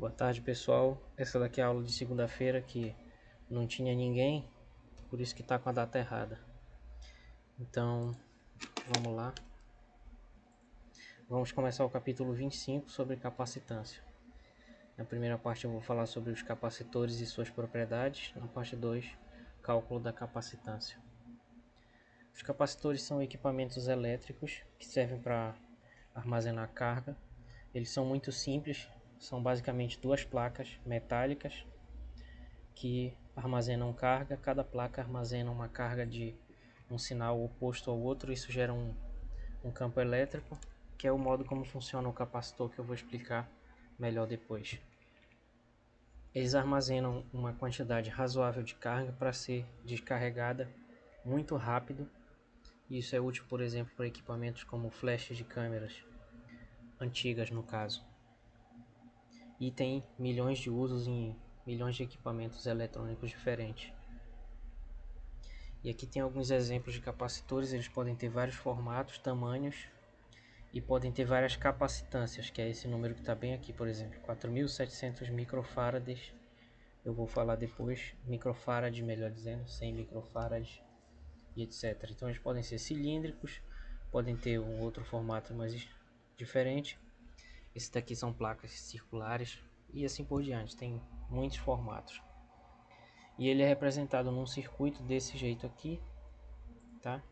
Boa tarde, pessoal. Essa daqui é a aula de segunda-feira que não tinha ninguém, por isso que está com a data errada. Então, vamos lá. Vamos começar o capítulo 25 sobre capacitância. Na primeira parte eu vou falar sobre os capacitores e suas propriedades. Na parte 2, cálculo da capacitância. Os capacitores são equipamentos elétricos que servem para armazenar carga. Eles são muito simples, são basicamente duas placas metálicas que armazenam carga. Cada placa armazena uma carga de um sinal oposto ao outro. Isso gera um campo elétrico, que é o modo como funciona o capacitor, que eu vou explicar melhor depois. Eles armazenam uma quantidade razoável de carga para ser descarregada muito rápido. Isso é útil, por exemplo, para equipamentos como flashes de câmeras antigas, no caso. E tem milhões de usos em milhões de equipamentos eletrônicos diferentes. E aqui tem alguns exemplos de capacitores. Eles podem ter vários formatos, tamanhos e podem ter várias capacitâncias, que é esse número que está bem aqui, por exemplo, 4.700 microfarads. Eu vou falar depois, microfarad, melhor dizendo, 100 microfarads e etc. Então eles podem ser cilíndricos, podem ter um outro formato mais diferente. Esse daqui são placas circulares e assim por diante, tem muitos formatos. E ele é representado num circuito desse jeito aqui, tá?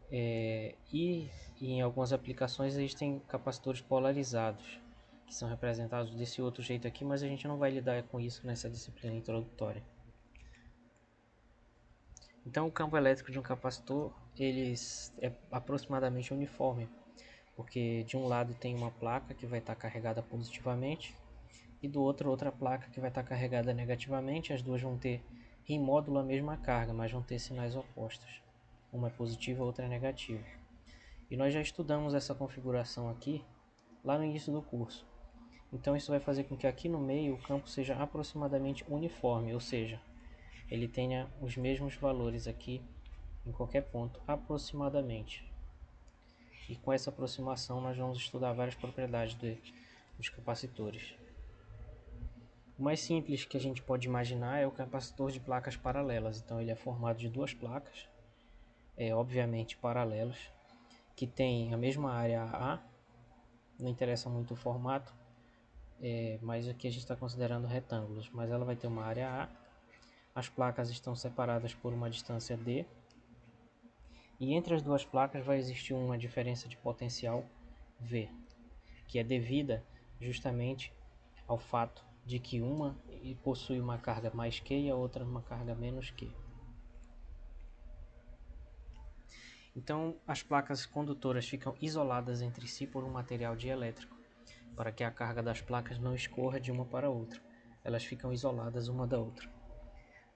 E em algumas aplicações existem capacitores polarizados, que são representados desse outro jeito aqui, mas a gente não vai lidar com isso nessa disciplina introdutória. Então o campo elétrico de um capacitor é aproximadamente uniforme, porque de um lado tem uma placa que vai estar carregada positivamente e do outro outra placa que vai estar carregada negativamente. As duas vão ter em módulo a mesma carga, mas vão ter sinais opostos. Uma é positiva, a outra é negativa. E nós já estudamos essa configuração aqui lá no início do curso. Então isso vai fazer com que aqui no meio o campo seja aproximadamente uniforme, ou seja, ele tenha os mesmos valores aqui em qualquer ponto aproximadamente. E com essa aproximação nós vamos estudar várias propriedades dos capacitores. O mais simples que a gente pode imaginar é o capacitor de placas paralelas. Então ele é formado de duas placas, obviamente paralelas, que tem a mesma área A. Não interessa muito o formato, mas aqui a gente está considerando retângulos, mas ela vai ter uma área A. As placas estão separadas por uma distância D, e entre as duas placas vai existir uma diferença de potencial V, que é devida justamente ao fato de que uma possui uma carga mais Q e a outra uma carga menos Q. Então as placas condutoras ficam isoladas entre si por um material dielétrico, para que a carga das placas não escorra de uma para a outra. Elas ficam isoladas uma da outra.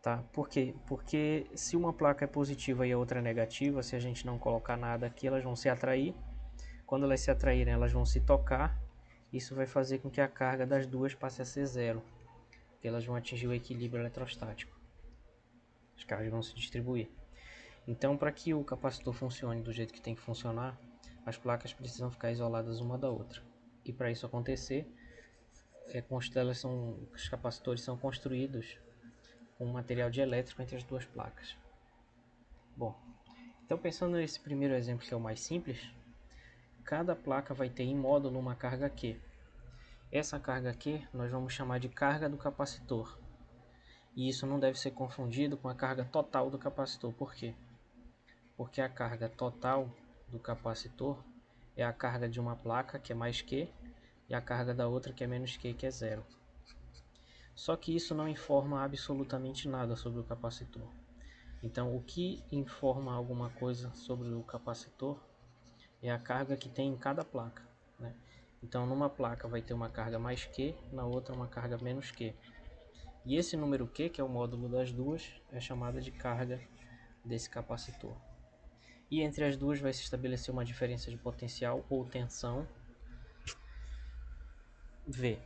Tá? Por quê? Porque se uma placa é positiva e a outra é negativa, se a gente não colocar nada aqui, elas vão se atrair. Quando elas se atraírem, elas vão se tocar. Isso vai fazer com que a carga das duas passe a ser zero, porque elas vão atingir o equilíbrio eletrostático. As cargas vão se distribuir. Então, para que o capacitor funcione do jeito que tem que funcionar, as placas precisam ficar isoladas uma da outra. E para isso acontecer, os capacitores são construídos com um material dielétrico entre as duas placas. Bom, então pensando nesse primeiro exemplo, que é o mais simples, cada placa vai ter em módulo uma carga Q. Essa carga Q nós vamos chamar de carga do capacitor. E isso não deve ser confundido com a carga total do capacitor. Por quê? Porque a carga total do capacitor é a carga de uma placa, que é mais Q, e a carga da outra, que é menos Q, que é zero. Só que isso não informa absolutamente nada sobre o capacitor. Então, o que informa alguma coisa sobre o capacitor é a carga que tem em cada placa, né? Então, numa placa vai ter uma carga mais Q, na outra uma carga menos Q. E esse número Q, que é o módulo das duas, é chamada de carga desse capacitor. E entre as duas vai se estabelecer uma diferença de potencial ou tensão V.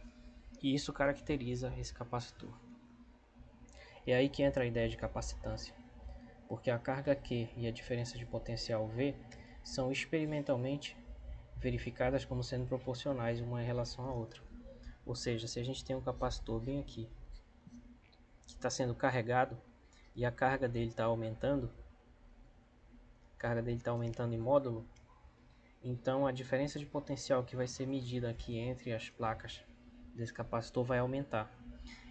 E isso caracteriza esse capacitor. É aí que entra a ideia de capacitância, porque a carga Q e a diferença de potencial V são experimentalmente verificadas como sendo proporcionais uma em relação à outra. Ou seja, se a gente tem um capacitor bem aqui, que está sendo carregado, e a carga dele está aumentando, em módulo, então a diferença de potencial que vai ser medida aqui entre as placas desse capacitor vai aumentar.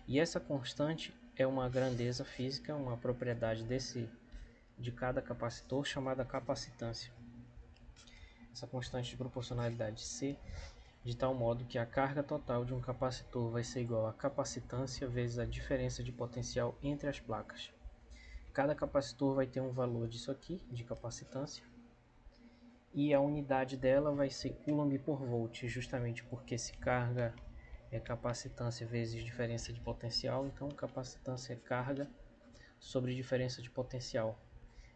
E essa constante é uma grandeza física, uma propriedade de cada capacitor chamada capacitância. Essa constante de proporcionalidade C, de tal modo que a carga total de um capacitor vai ser igual a capacitância vezes a diferença de potencial entre as placas. Cada capacitor vai ter um valor disso aqui, de capacitância, e a unidade dela vai ser Coulomb por volt, justamente porque se carga é capacitância vezes diferença de potencial, então capacitância é carga sobre diferença de potencial.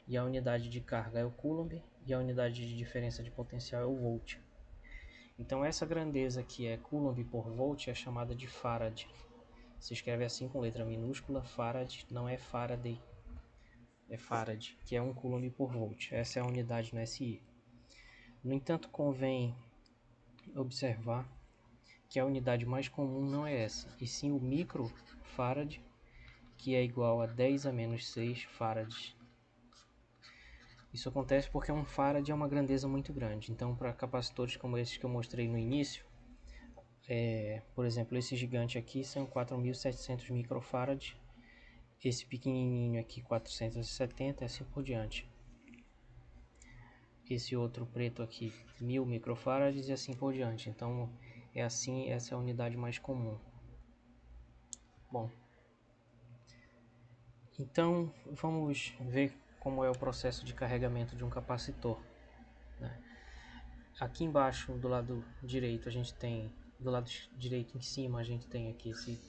E a unidade de carga é o Coulomb e a unidade de diferença de potencial é o volt. Então essa grandeza que é Coulomb por volt é chamada de Farad. Se escreve assim com letra minúscula, Farad, não é Faraday, é Farad, que é 1 Coulomb por volt. Essa é a unidade no SI. No entanto, convém observar que a unidade mais comum não é essa, e sim o microfarad, que é igual a 10 a menos 6 farads. Isso acontece porque um farad é uma grandeza muito grande. Então, para capacitores como esses que eu mostrei no início, por exemplo, esse gigante aqui são 4.700 microfarads, esse pequenininho aqui 470 e assim por diante. Esse outro preto aqui 1000 microfarads e assim por diante. Então, é assim, essa é a unidade mais comum. Bom, então vamos ver como é o processo de carregamento de um capacitor, né? Aqui embaixo do lado direito a gente tem, do lado direito em cima a gente tem aqui esse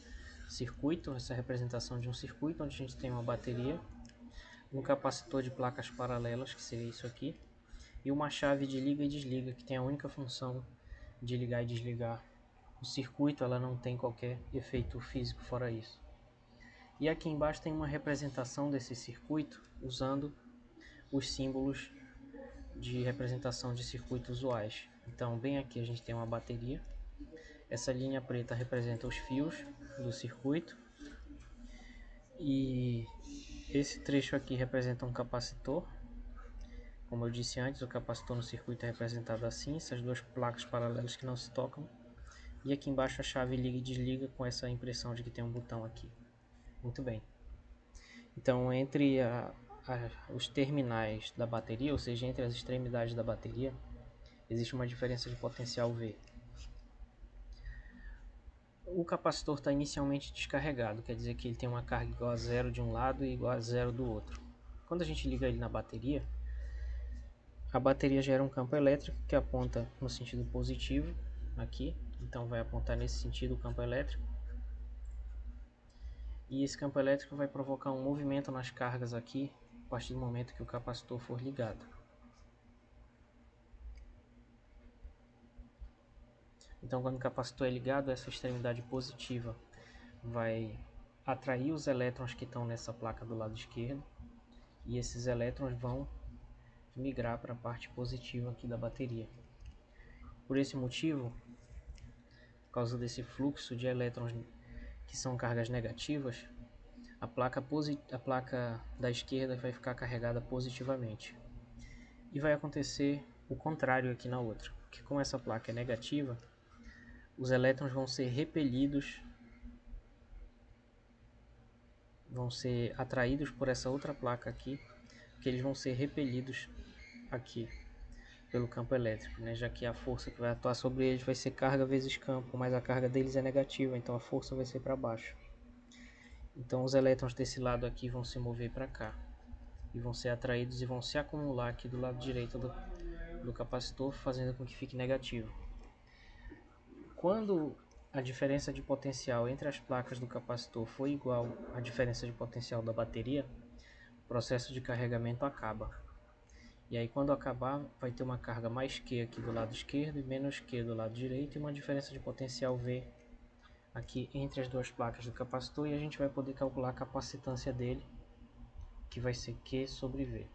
circuito, essa representação de um circuito onde a gente tem uma bateria, um capacitor de placas paralelas, que seria isso aqui, e uma chave de liga e desliga que tem a única função de ligar e desligar o circuito. Ela não tem qualquer efeito físico fora isso. E aqui embaixo tem uma representação desse circuito usando os símbolos de representação de circuito usuais. Então, bem aqui a gente tem uma bateria. Essa linha preta representa os fios do circuito. E esse trecho aqui representa um capacitor. Como eu disse antes, o capacitor no circuito é representado assim, essas duas placas paralelas que não se tocam. E aqui embaixo a chave liga e desliga com essa impressão de que tem um botão aqui. Muito bem. Então, entre os terminais da bateria, ou seja, entre as extremidades da bateria, existe uma diferença de potencial V. O capacitor está inicialmente descarregado, quer dizer que ele tem uma carga igual a zero de um lado e igual a zero do outro. Quando a gente liga ele na bateria, a bateria gera um campo elétrico que aponta no sentido positivo, aqui, então vai apontar nesse sentido o campo elétrico. E esse campo elétrico vai provocar um movimento nas cargas aqui, a partir do momento que o capacitor for ligado. Então, quando o capacitor é ligado, essa extremidade positiva vai atrair os elétrons que estão nessa placa do lado esquerdo, e esses elétrons vão migrar para a parte positiva aqui da bateria. Por esse motivo, por causa desse fluxo de elétrons que são cargas negativas, a placa da esquerda vai ficar carregada positivamente. E vai acontecer o contrário aqui na outra, porque como essa placa é negativa, os elétrons vão ser repelidos, vão ser atraídos por essa outra placa aqui, que eles vão ser repelidos aqui pelo campo elétrico, né? Já que a força que vai atuar sobre eles vai ser carga vezes campo, mas a carga deles é negativa, então a força vai ser para baixo. Então os elétrons desse lado aqui vão se mover para cá e vão ser atraídos e vão se acumular aqui do lado direito do capacitor, fazendo com que fique negativo. Quando a diferença de potencial entre as placas do capacitor for igual à diferença de potencial da bateria, o processo de carregamento acaba. E aí quando acabar, vai ter uma carga mais Q aqui do lado esquerdo e menos Q do lado direito, e uma diferença de potencial V aqui entre as duas placas do capacitor, e a gente vai poder calcular a capacitância dele, que vai ser Q sobre V.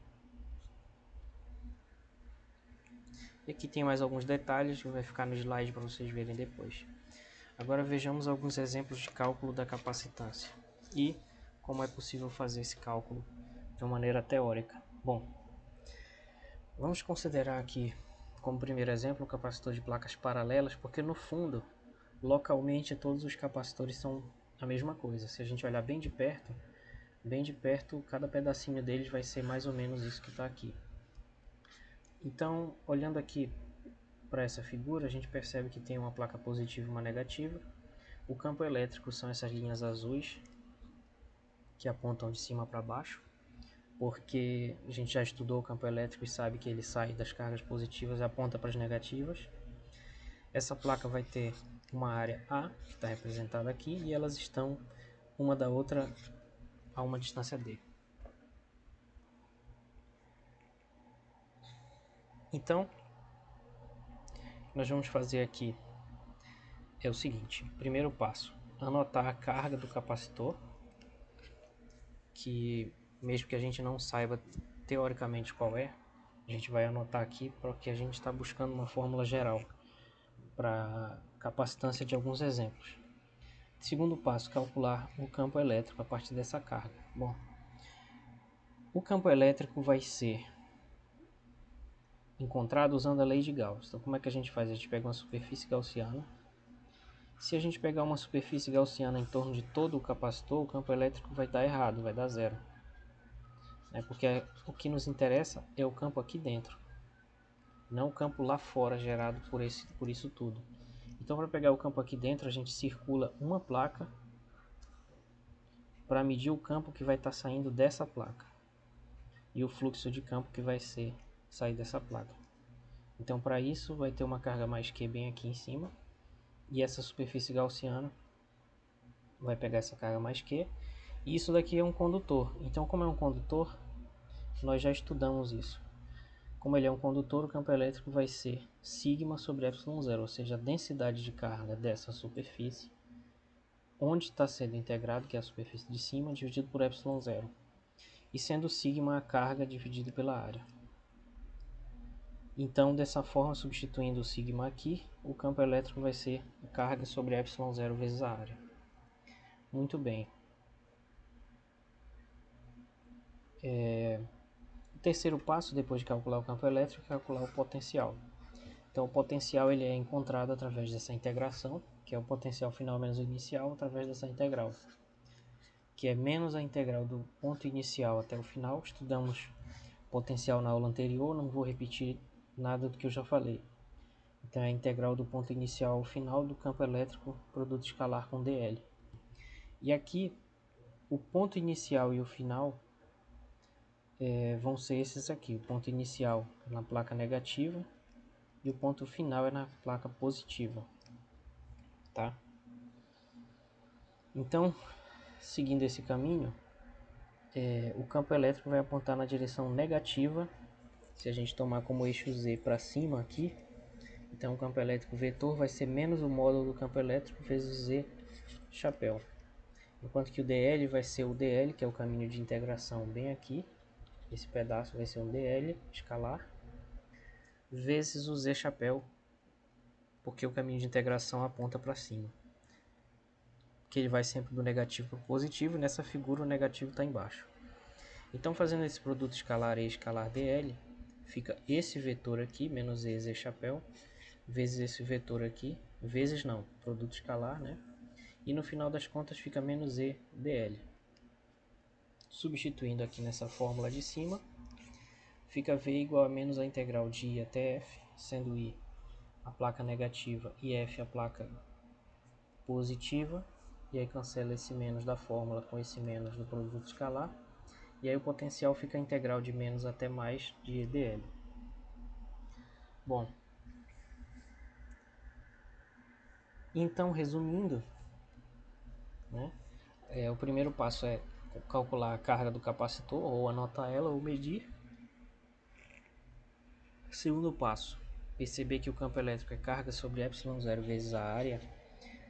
E aqui tem mais alguns detalhes que vai ficar no slide para vocês verem depois. Agora vejamos alguns exemplos de cálculo da capacitância e como é possível fazer esse cálculo de uma maneira teórica. Bom, vamos considerar aqui como primeiro exemplo o capacitor de placas paralelas, porque no fundo, localmente todos os capacitores são a mesma coisa. Se a gente olhar bem de perto, cada pedacinho deles vai ser mais ou menos isso que está aqui. Então, olhando aqui para essa figura, a gente percebe que tem uma placa positiva e uma negativa. O campo elétrico são essas linhas azuis que apontam de cima para baixo, porque a gente já estudou o campo elétrico e sabe que ele sai das cargas positivas e aponta para as negativas. Essa placa vai ter uma área A, que está representada aqui, e elas estão uma da outra a uma distância D. Então, o que nós vamos fazer aqui é o seguinte: primeiro passo, anotar a carga do capacitor, que mesmo que a gente não saiba teoricamente qual é, a gente vai anotar aqui porque a gente está buscando uma fórmula geral para capacitância de alguns exemplos. Segundo passo, calcular o campo elétrico a partir dessa carga. Bom, o campo elétrico vai ser encontrado usando a lei de Gauss. Então, como é que a gente faz? A gente pega uma superfície gaussiana. Se a gente pegar uma superfície gaussiana em torno de todo o capacitor, o campo elétrico vai dar errado, vai dar zero. Porque o que nos interessa é o campo aqui dentro, não o campo lá fora gerado por isso tudo. Então, para pegar o campo aqui dentro, a gente circula uma placa para medir o campo que vai estar saindo dessa placa e o fluxo de campo que vai sair dessa placa. Então, para isso, vai ter uma carga mais Q bem aqui em cima, e essa superfície gaussiana vai pegar essa carga mais Q, e isso daqui é um condutor. Então, como é um condutor, nós já estudamos isso. Como ele é um condutor, o campo elétrico vai ser sigma sobre ε0, ou seja, a densidade de carga dessa superfície, onde está sendo integrado, que é a superfície de cima, dividido por ε0, e sendo sigma a carga dividida pela área. Então, dessa forma, substituindo o sigma aqui, o campo elétrico vai ser a carga sobre ε0 vezes a área. Muito bem. O terceiro passo, depois de calcular o campo elétrico, é calcular o potencial. Então, o potencial ele é encontrado através dessa integração, que é o potencial final menos o inicial, através dessa integral, que é menos a integral do ponto inicial até o final. Estudamos potencial na aula anterior, não vou repetir nada do que eu já falei. Então, é a integral do ponto inicial ao final do campo elétrico, produto escalar com dl. E aqui, o ponto inicial e o final vão ser esses aqui. O ponto inicial na placa negativa e o ponto final é na placa positiva. Tá? Então, seguindo esse caminho, o campo elétrico vai apontar na direção negativa. Se a gente tomar como eixo Z para cima aqui, então o campo elétrico vetor vai ser menos o módulo do campo elétrico vezes Z chapéu. Enquanto que o dl vai ser o dl, que é o caminho de integração bem aqui. Esse pedaço vai ser um dl escalar, vezes o Z chapéu, porque o caminho de integração aponta para cima. Que ele vai sempre do negativo para o positivo, e nessa figura o negativo está embaixo. Então, fazendo esse produto escalar E escalar dl, fica esse vetor aqui, menos E, Z chapéu, vezes esse vetor aqui, vezes não, produto escalar, né? E no final das contas fica menos E dl. Substituindo aqui nessa fórmula de cima, fica V igual a menos a integral de I até F, sendo I a placa negativa e F a placa positiva. E aí cancela esse menos da fórmula com esse menos do produto escalar. E aí o potencial fica a integral de menos até mais de dl. Bom, então resumindo, né, o primeiro passo é calcular a carga do capacitor, ou anotar ela, ou medir. Segundo passo, perceber que o campo elétrico é carga sobre ε0 vezes a área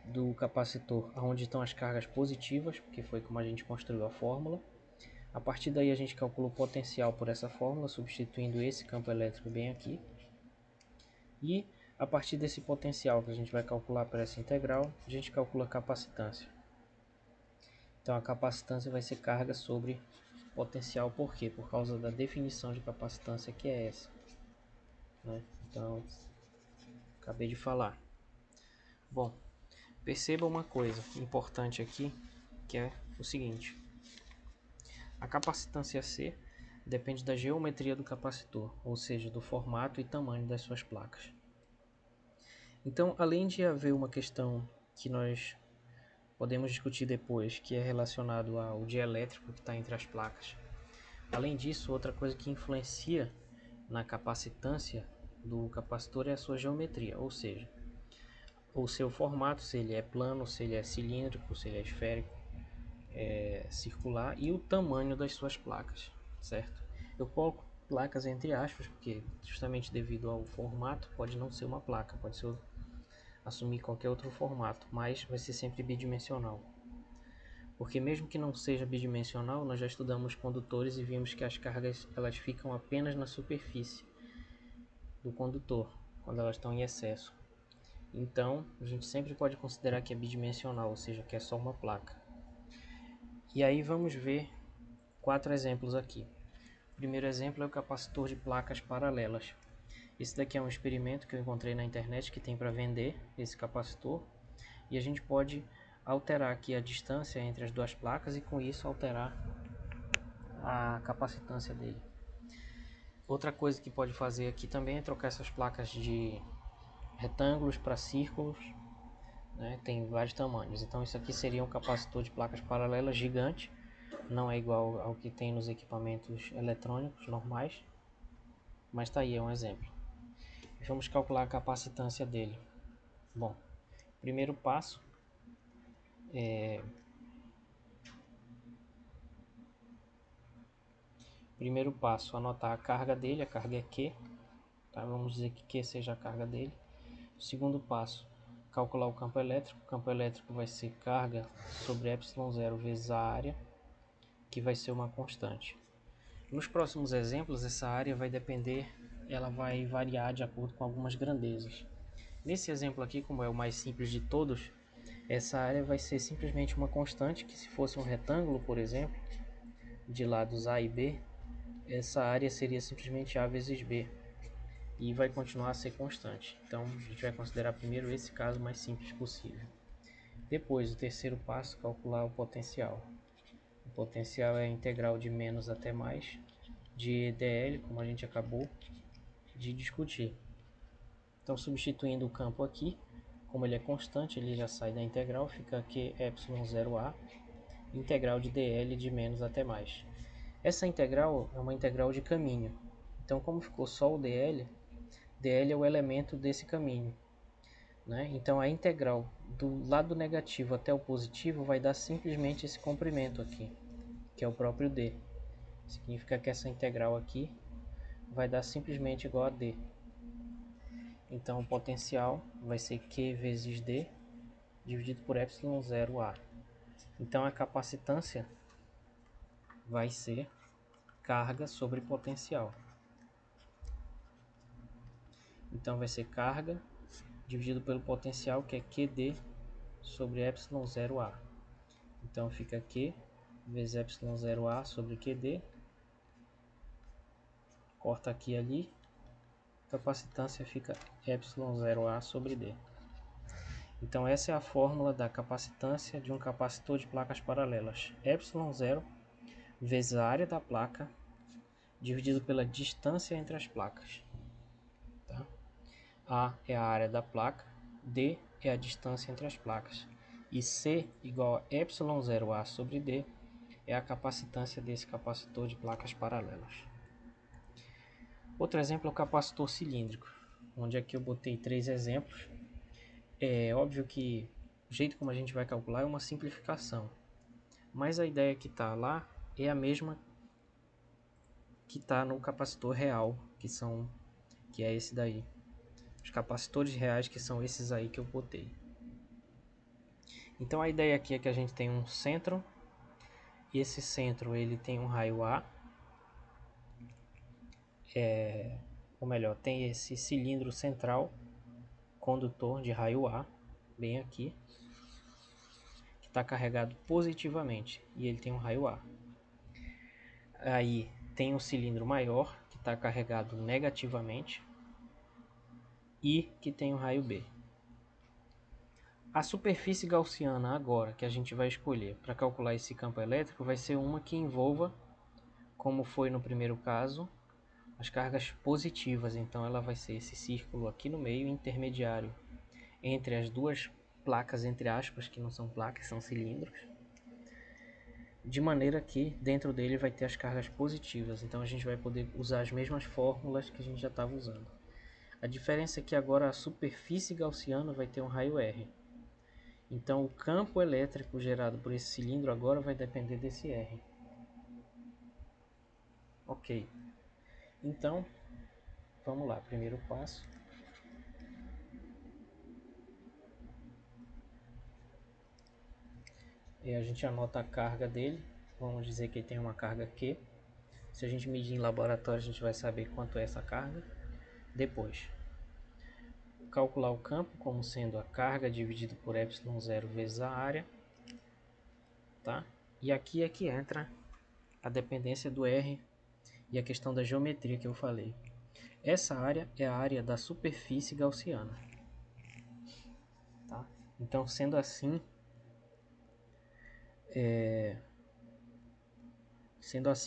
do capacitor, onde estão as cargas positivas, porque foi como a gente construiu a fórmula. A partir daí a gente calcula o potencial por essa fórmula, substituindo esse campo elétrico bem aqui. E A partir desse potencial que a gente vai calcular para essa integral, a gente calcula a capacitância. Então a capacitância vai ser carga sobre potencial, por quê? Por causa da definição de capacitância que é essa, né? Então, acabei de falar. Bom, perceba uma coisa importante aqui, que é o seguinte: a capacitância C depende da geometria do capacitor, ou seja, do formato e tamanho das suas placas. Então, além de haver uma questão que nós podemos discutir depois, que é relacionado ao dielétrico que está entre as placas. Além disso, outra coisa que influencia na capacitância do capacitor é a sua geometria, ou seja, o seu formato, se ele é plano, se ele é cilíndrico, se ele é esférico, circular, e o tamanho das suas placas, certo? Eu coloco placas entre aspas, porque justamente devido ao formato, pode não ser uma placa, pode ser assumir qualquer outro formato, mas vai ser sempre bidimensional. Porque mesmo que não seja bidimensional, nós já estudamos condutores e vimos que as cargas elas ficam apenas na superfície do condutor, quando elas estão em excesso. Então, a gente sempre pode considerar que é bidimensional, ou seja, que é só uma placa. E aí vamos ver 4 exemplos aqui. O primeiro exemplo é o capacitor de placas paralelas. Esse daqui é um experimento que eu encontrei na internet que tem para vender esse capacitor. E a gente pode alterar aqui a distância entre as duas placas e com isso alterar a capacitância dele. Outra coisa que pode fazer aqui também é trocar essas placas de retângulos para círculos, né? Tem vários tamanhos. Então isso aqui seria um capacitor de placas paralelas gigante, não é igual ao que tem nos equipamentos eletrônicos normais, mas tá aí, é um exemplo. Vamos calcular a capacitância dele. Bom, primeiro passo anotar a carga dele, a carga é Q, tá? Vamos dizer que Q seja a carga dele. Segundo passo, calcular o campo elétrico. O campo elétrico vai ser carga sobre ε0 vezes a área, que vai ser uma constante. Nos próximos exemplos, essa área vai depender, ela vai variar de acordo com algumas grandezas. Nesse exemplo aqui, como é o mais simples de todos, essa área vai ser simplesmente uma constante, que se fosse um retângulo, por exemplo, de lados A e B, essa área seria simplesmente A vezes B, e vai continuar a ser constante. Então, a gente vai considerar primeiro esse caso mais simples possível. Depois, o terceiro passo, calcular o potencial. O potencial é a integral de menos até mais de dl, como a gente acabou de discutir. Então, substituindo o campo aqui, como ele é constante, ele já sai da integral, fica aqui ε0a, integral de dl de menos até mais. Essa integral é uma integral de caminho. Então, como ficou só o dl, dl é o elemento desse caminho, né? Então, a integral do lado negativo até o positivo vai dar simplesmente esse comprimento aqui, que é o próprio d. Significa que essa integral aqui vai dar simplesmente igual a d. Então, o potencial vai ser Q vezes d dividido por ε0a. Então, a capacitância vai ser carga sobre potencial. Então, vai ser carga dividido pelo potencial, que é QD sobre ε0a. Então, fica Q vezes ε0a sobre QD. Corta aqui e ali. Capacitância fica ε0a sobre D. Então, essa é a fórmula da capacitância de um capacitor de placas paralelas. ε0 vezes a área da placa dividido pela distância entre as placas. Tá? A é a área da placa, D é a distância entre as placas. E C igual a ε0a sobre D é a capacitância desse capacitor de placas paralelas. Outro exemplo é o capacitor cilíndrico, onde aqui eu botei 3 exemplos. É óbvio que o jeito como a gente vai calcular é uma simplificação, mas a ideia que está lá é a mesma que está no capacitor real, que é esse daí. Os capacitores reais, que são esses aí que eu botei. Então a ideia aqui é que a gente tem um centro, e esse centro ele tem um raio A, ou melhor, tem esse cilindro central, condutor de raio A, bem aqui, que está carregado positivamente, e ele tem um raio A. Aí tem um cilindro maior, que está carregado negativamente, e que tem um raio B. A superfície gaussiana agora, que a gente vai escolher para calcular esse campo elétrico, vai ser uma que envolva, como foi no primeiro caso, as cargas positivas. Então ela vai ser esse círculo aqui no meio, intermediário, entre as duas placas, entre aspas, que não são placas, são cilindros, de maneira que dentro dele vai ter as cargas positivas. Então a gente vai poder usar as mesmas fórmulas que a gente já estava usando. A diferença é que agora a superfície gaussiana vai ter um raio R. Então o campo elétrico gerado por esse cilindro agora vai depender desse R. Ok. Então, vamos lá, primeiro passo. E a gente anota a carga dele. Vamos dizer que ele tem uma carga Q. Se a gente medir em laboratório, a gente vai saber quanto é essa carga. Depois, calcular o campo como sendo a carga dividido por ε0 vezes a área. Tá? E aqui é que entra a dependência do R e a questão da geometria que eu falei. Essa área é a área da superfície gaussiana. Tá? Então, sendo assim,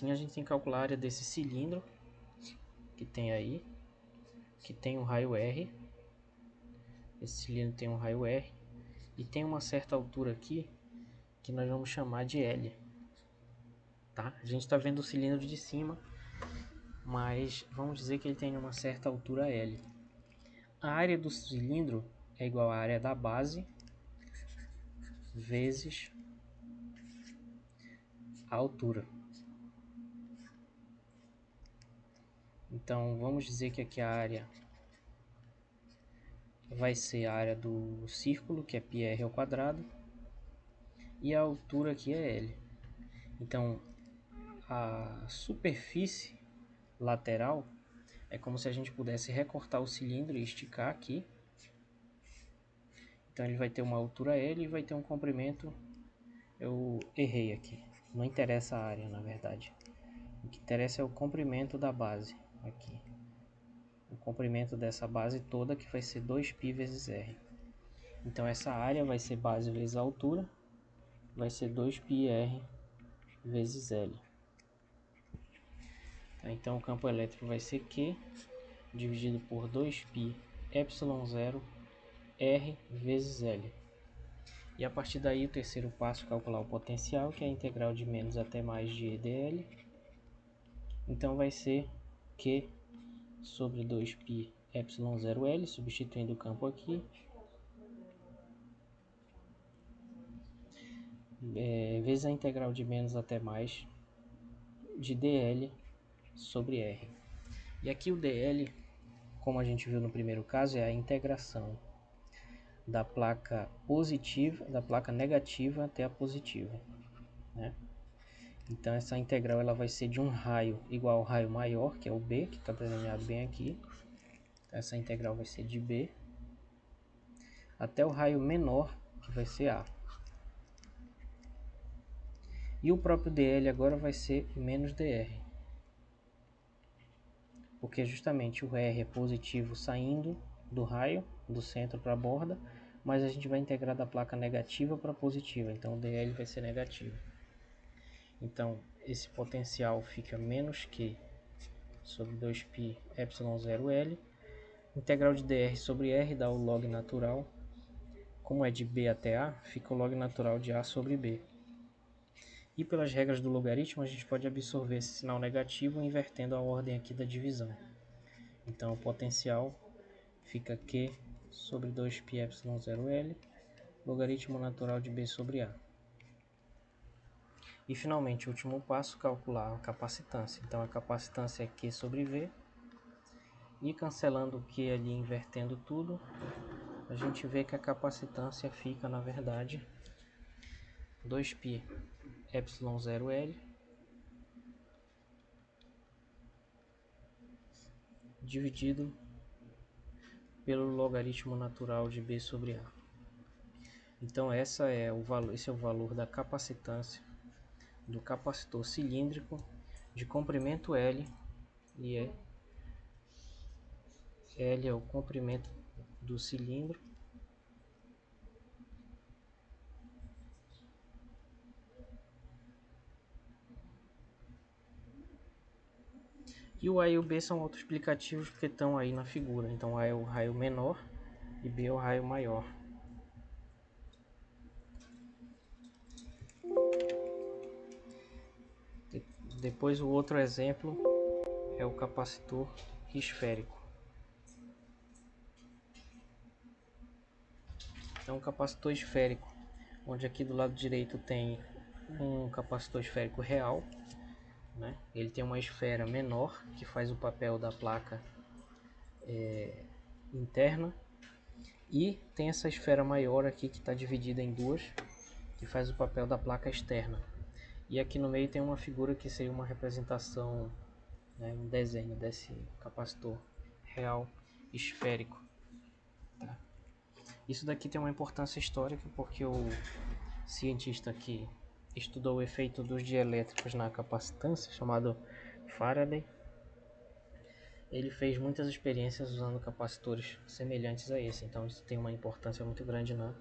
a gente tem que calcular a área desse cilindro que tem aí, que tem um raio R. Esse cilindro tem um raio R e tem uma certa altura aqui que nós vamos chamar de L. Tá? A gente está vendo o cilindro de cima, mas vamos dizer que ele tem uma certa altura L. A área do cilindro é igual à área da base vezes a altura. Então vamos dizer que aqui a área vai ser a área do círculo, que é πr ao quadrado, e a altura aqui é L. Então a superfície lateral é como se a gente pudesse recortar o cilindro e esticar aqui. Então ele vai ter uma altura L e vai ter um comprimento. Eu errei aqui, não interessa a área na verdade. O que interessa é o comprimento da base aqui. O comprimento dessa base toda, que vai ser 2π vezes R. Então essa área vai ser base vezes a altura, vai ser 2πr vezes L. Então o campo elétrico vai ser Q dividido por 2π ε0 R vezes L. E a partir daí o terceiro passo é calcular o potencial, que é a integral de menos até mais de E dl. Então vai ser Q sobre 2π ε0L, substituindo o campo aqui, vezes a integral de menos até mais de dl sobre R. E aqui o dl, como a gente viu no primeiro caso, é a integração da placa positiva, da placa negativa até a positiva, né? Então essa integral ela vai ser de um raio igual ao raio maior, que é o B, que está desenhado bem aqui. Essa integral vai ser de B até o raio menor, que vai ser A. E o próprio dl agora vai ser menos dr, porque justamente o R é positivo saindo do raio, do centro para a borda, mas a gente vai integrar da placa negativa para positiva, então o dl vai ser negativo. Então esse potencial fica menos Q sobre 2π ε0L. Integral de dr sobre R dá o log natural. Como é de B até A, fica o log natural de A sobre B. E pelas regras do logaritmo, a gente pode absorver esse sinal negativo invertendo a ordem aqui da divisão. Então o potencial fica Q sobre 2π ε0L, logaritmo natural de B sobre A. E finalmente, o último passo, calcular a capacitância. Então a capacitância é Q sobre V. E cancelando o Q ali, invertendo tudo, a gente vê que a capacitância fica, na verdade, 2π ε0L dividido pelo logaritmo natural de B sobre A. Então esse é o valor da capacitância do capacitor cilíndrico de comprimento L, e L é o comprimento do cilindro, e o A e o B são autoexplicativos porque estão aí na figura. Então A é o raio menor e B é o raio maior. Depois o outro exemplo é o capacitor esférico. É um capacitor esférico, onde aqui do lado direito tem um capacitor esférico real, né? Ele tem uma esfera menor que faz o papel da placa interna, e tem essa esfera maior aqui que está dividida em duas, que faz o papel da placa externa. E aqui no meio tem uma figura que seria uma representação, né, um desenho desse capacitor real esférico. Tá? Isso daqui tem uma importância histórica porque o cientista que estudou o efeito dos dielétricos na capacitância, chamado Faraday, ele fez muitas experiências usando capacitores semelhantes a esse. Então isso tem uma importância muito grande na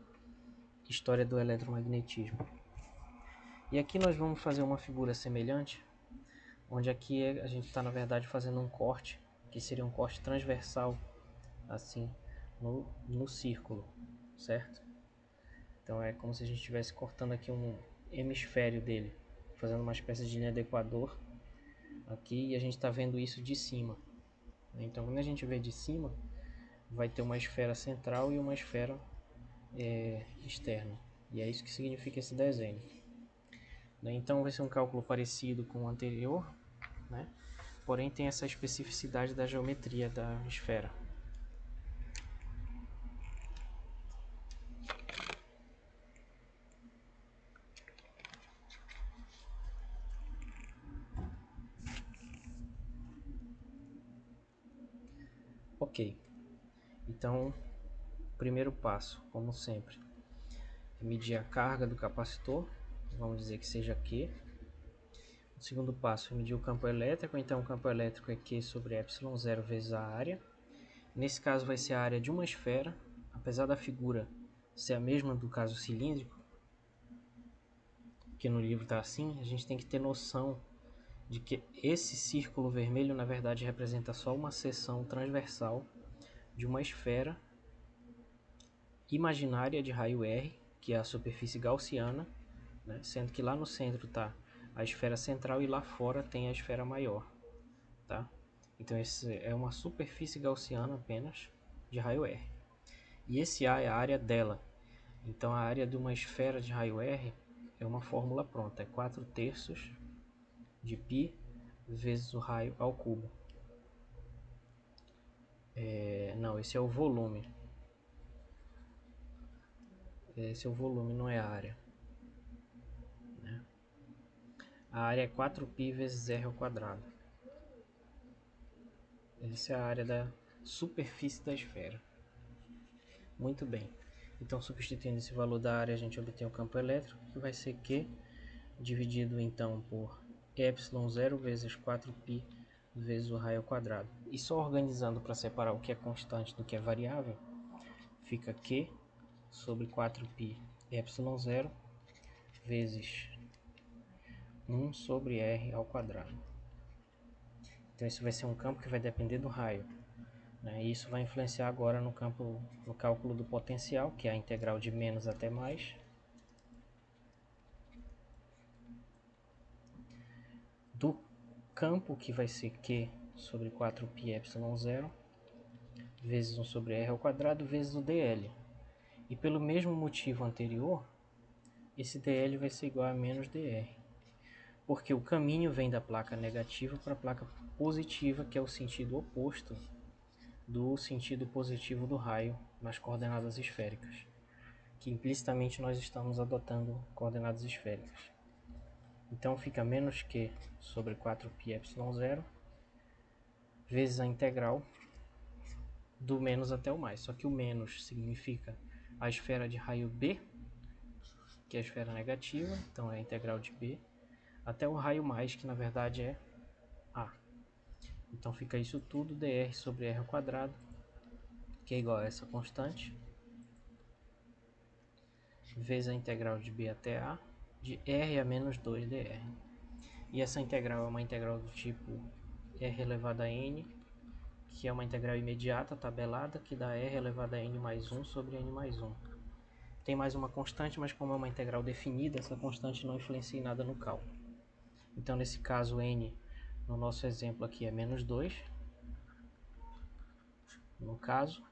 história do eletromagnetismo. E aqui nós vamos fazer uma figura semelhante, onde aqui a gente está na verdade fazendo um corte, que seria um corte transversal, assim, no círculo, certo? Então é como se a gente estivesse cortando aqui um hemisfério dele, fazendo uma espécie de linha de equador aqui, e a gente está vendo isso de cima. Então quando a gente vê de cima, vai ter uma esfera central e uma esfera externa, e é isso que significa esse desenho. Então vai ser um cálculo parecido com o anterior, né? Porém tem essa especificidade da geometria da esfera. Ok, então primeiro passo, como sempre, é medir a carga do capacitor, vamos dizer que seja Q. O segundo passo é medir o campo elétrico, então o campo elétrico é Q sobre ε0 vezes a área. Nesse caso vai ser a área de uma esfera, apesar da figura ser a mesma do caso cilíndrico, que no livro está assim, a gente tem que ter noção de que esse círculo vermelho na verdade representa só uma seção transversal de uma esfera imaginária de raio R, que é a superfície gaussiana, né? Sendo que lá no centro está a esfera central e lá fora tem a esfera maior. Tá? Então esse é uma superfície gaussiana apenas de raio R. E esse A é a área dela. Então a área de uma esfera de raio R é uma fórmula pronta, é 4/3 de π vezes o raio ao cubo. Não, esse é o volume. Esse é o volume, não é a área. Né? A área é 4π vezes r ao quadrado. Essa é a área da superfície da esfera. Muito bem. Então, substituindo esse valor da área, a gente obtém o campo elétrico, que vai ser Q dividido então por ε0 vezes 4π vezes o raio ao quadrado. E só organizando para separar o que é constante do que é variável, fica Q sobre 4π ε0 vezes 1 sobre r ao quadrado. Então isso vai ser um campo que vai depender do raio, né? E isso vai influenciar agora no cálculo do potencial, que é a integral de menos até mais. Do campo, que vai ser Q sobre 4π ε0 vezes 1 sobre r ao quadrado vezes o dl. E pelo mesmo motivo anterior, esse dl vai ser igual a menos dr, porque o caminho vem da placa negativa para a placa positiva, que é o sentido oposto do sentido positivo do raio nas coordenadas esféricas, que implicitamente nós estamos adotando coordenadas esféricas. Então fica menos Q sobre 4π ε0 vezes a integral do menos até o mais. Só que o menos significa a esfera de raio B, que é a esfera negativa, então é a integral de B, até o raio mais, que na verdade é A. Então fica isso tudo dr sobre r ao quadrado, que é igual a essa constante, vezes a integral de B até A, de r a menos 2 dr. E essa integral é uma integral do tipo r elevado a n, que é uma integral imediata tabelada, que dá r elevado a n mais 1 sobre n mais 1. Tem mais uma constante, mas como é uma integral definida, essa constante não influencia em nada no cálculo. Então, nesse caso, n, no nosso exemplo aqui, é menos 2, no caso.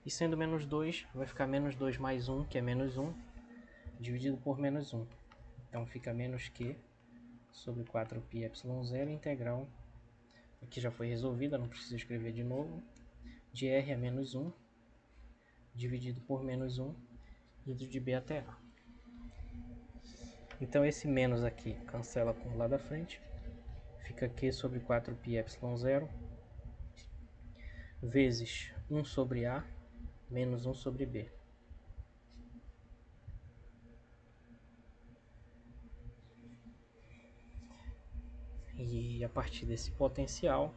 E sendo menos 2, vai ficar menos 2 mais 1, que é menos 1, dividido por menos 1. Então, fica menos q sobre 4πε0 integral, aqui já foi resolvida, não precisa escrever de novo, de r a menos 1, dividido por menos 1, ido de b até a. Então, esse menos aqui cancela com o lado da frente, fica q sobre 4πε0, vezes 1 sobre a, menos 1 sobre b. E a partir desse potencial,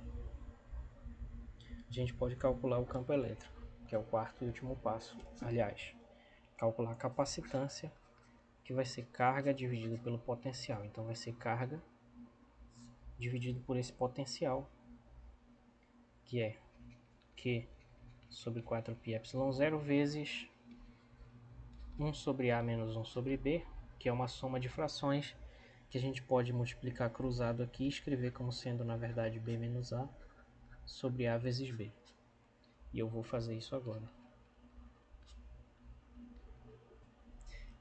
a gente pode calcular o campo elétrico, que é o quarto e último passo. Aliás, calcular a capacitância, que vai ser carga dividido pelo potencial. Então, vai ser carga dividido por esse potencial, que é Q sobre 4πε0 vezes 1 sobre A menos 1 sobre B, que é uma soma de frações que a gente pode multiplicar cruzado aqui e escrever como sendo, na verdade, B menos A sobre A vezes B. E eu vou fazer isso agora.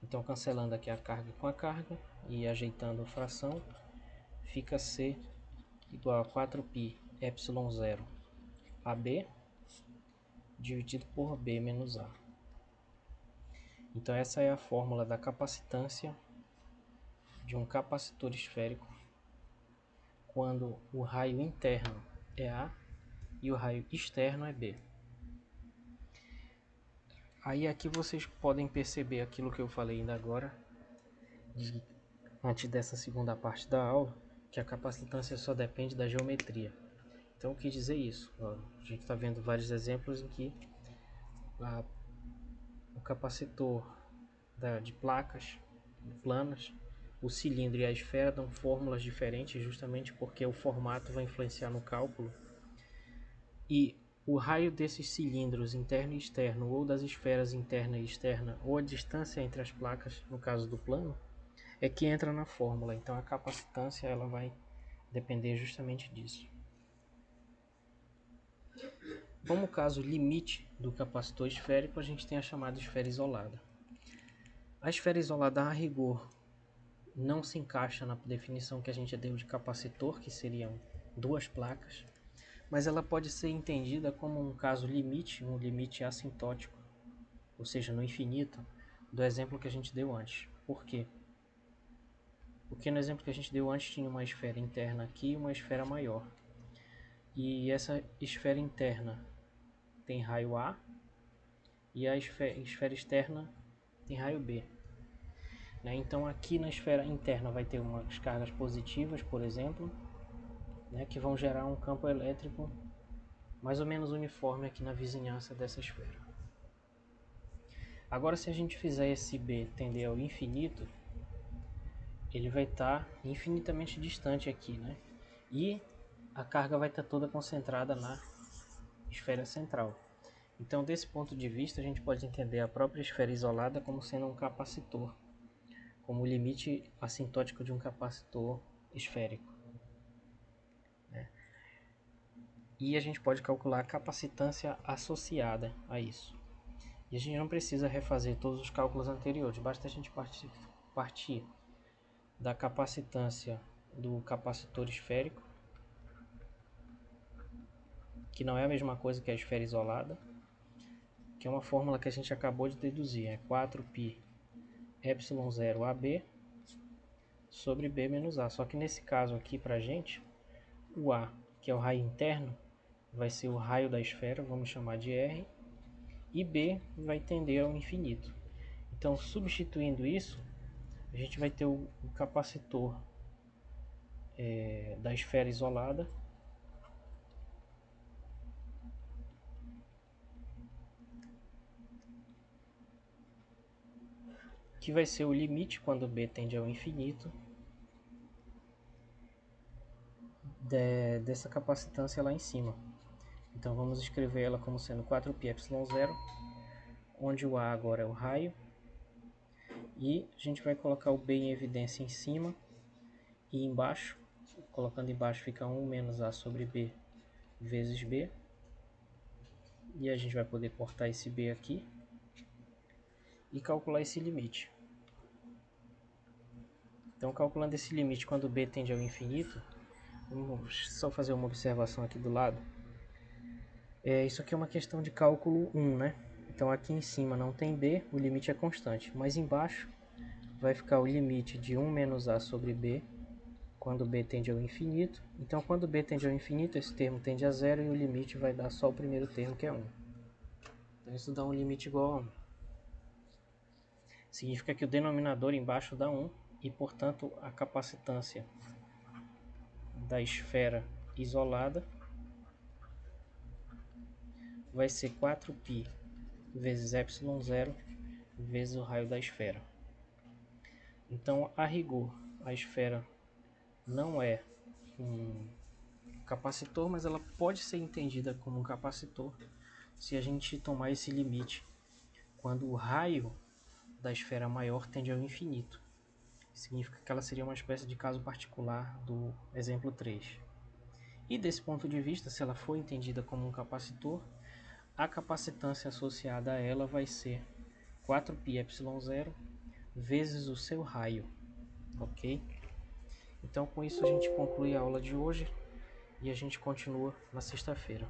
Então, cancelando aqui a carga com a carga e ajeitando a fração, fica C igual a 4πε0 AB dividido por B menos A. Então, essa é a fórmula da capacitância de um capacitor esférico quando o raio interno é A e o raio externo é B. Aí aqui vocês podem perceber aquilo que eu falei ainda agora, antes dessa segunda parte da aula, que a capacitância só depende da geometria. Então, o que dizer isso? A gente está vendo vários exemplos em que o capacitor de placas planas, o cilindro e a esfera dão fórmulas diferentes justamente porque o formato vai influenciar no cálculo. E o raio desses cilindros interno e externo, ou das esferas interna e externa, ou a distância entre as placas, no caso do plano, é que entra na fórmula. Então a capacitância ela vai depender justamente disso. Como caso limite do capacitor esférico, a gente tem a chamada esfera isolada. A esfera isolada, a rigor, não se encaixa na definição que a gente deu de capacitor, que seriam duas placas, mas ela pode ser entendida como um caso limite, um limite assintótico, ou seja, no infinito, do exemplo que a gente deu antes. Por quê? Porque no exemplo que a gente deu antes tinha uma esfera interna aqui e uma esfera maior. E essa esfera interna tem raio A e a esfera externa tem raio B. Então aqui na esfera interna vai ter umas cargas positivas, por exemplo, que vão gerar um campo elétrico mais ou menos uniforme aqui na vizinhança dessa esfera. Agora, se a gente fizer esse B tender ao infinito, ele vai estar infinitamente distante aqui, E a carga vai estar toda concentrada na esfera central. Então, desse ponto de vista, a gente pode entender a própria esfera isolada como sendo um capacitor, como o limite assintótico de um capacitor esférico. E a gente pode calcular a capacitância associada a isso. E a gente não precisa refazer todos os cálculos anteriores, basta a gente partir da capacitância do capacitor esférico, que não é a mesma coisa que a esfera isolada, que é uma fórmula que a gente acabou de deduzir, é 4πε0AB sobre B menos A. Só que nesse caso aqui, para a gente, o A, que é o raio interno, vai ser o raio da esfera, vamos chamar de R, e B vai tender ao infinito. Então, substituindo isso, a gente vai ter o capacitor da esfera isolada, que vai ser o limite quando B tende ao infinito dessa capacitância lá em cima. Então vamos escrever ela como sendo 4πε0, onde o A agora é o raio, e a gente vai colocar o B em evidência em cima e embaixo. Colocando embaixo fica 1 menos A sobre B vezes B, e a gente vai poder cortar esse B aqui e calcular esse limite. Então, calculando esse limite quando B tende ao infinito, vamos só fazer uma observação aqui do lado. Isso aqui é uma questão de cálculo 1, né? Então aqui em cima não tem B, o limite é constante, mas embaixo vai ficar o limite de 1 menos A sobre B, quando B tende ao infinito. Então quando B tende ao infinito, esse termo tende a zero e o limite vai dar só o primeiro termo, que é 1. Então isso dá um limite igual a 1. Significa que o denominador embaixo dá 1 e, portanto, a capacitância da esfera isolada vai ser 4π vezes ε0 vezes o raio da esfera. Então, a rigor, a esfera não é um capacitor, mas ela pode ser entendida como um capacitor se a gente tomar esse limite quando o raio da esfera maior tende ao infinito. Significa que ela seria uma espécie de caso particular do exemplo 3. E desse ponto de vista, se ela for entendida como um capacitor, a capacitância associada a ela vai ser 4πε0 vezes o seu raio, ok? Então com isso a gente conclui a aula de hoje e a gente continua na sexta-feira.